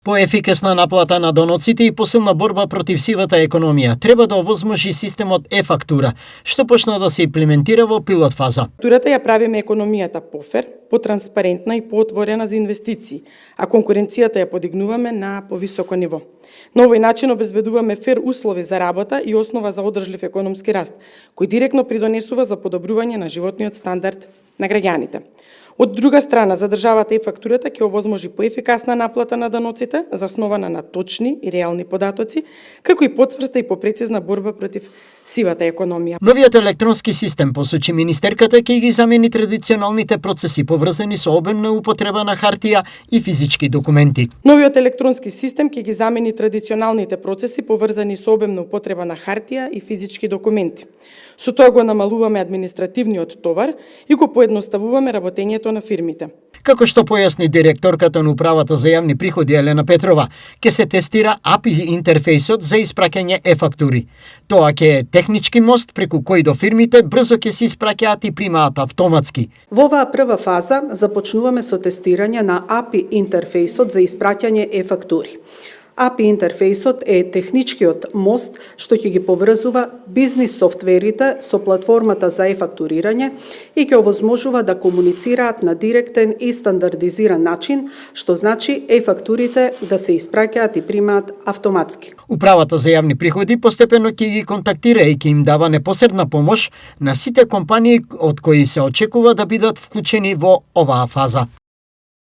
Поефикасна наплата на доноците и посилна борба против сивата економија треба да овозможи системот е-фактура, што почна да се имплементира во пилот фаза. Фактурата ја правиме економијата пофер, потранспарентна и поотворена за инвестиции, а конкуренцијата ја подигнуваме на повисоко ниво. На овој начин обезбедуваме фер услови за работа и основа за одржлив економски раст, кој директно придонесува за подобрување на животниот стандард на граѓаните. Од друга страна, за државата и фактурата ќе овозможи поефикасна наплата на даноците, заснована на точни и реални податоци, како и потврста и попрецизна борба против сивата економија. Новиот електронски систем, посочи министерката, ќе ги замени традиционалните процеси поврзани со обемна употреба на хартија и физички документи. Новиот електронски систем ќе ги замени традиционалните процеси поврзани со обемна употреба на хартија и физички документи. Со тоа го намалуваме административниот товар и го поедноставуваме работењето на фирмите. Како што појасни директорката на Управата за јавни приходи Елена Петрова, ќе се тестира API интерфејсот за испраќање e-фактури. Тоа ќе е технички мост преку кој до фирмите брзо ќе се испраќаат и примаат автоматски. Во оваа прва фаза започнуваме со тестирање на API интерфејсот за испраќање e-фактури. API интерфејсот е техничкиот мост што ќе ги поврзува бизнис софтверите со платформата за e-фактурирање и ќе овозможува да комуницираат на директен и стандардизиран начин, што значи e-фактурите да се испраќаат и примаат автоматски. Управата за јавни приходи постепено ќе ги контактира и ќе им дава непосредна помош на сите компании од кои се очекува да бидат вклучени во оваа фаза.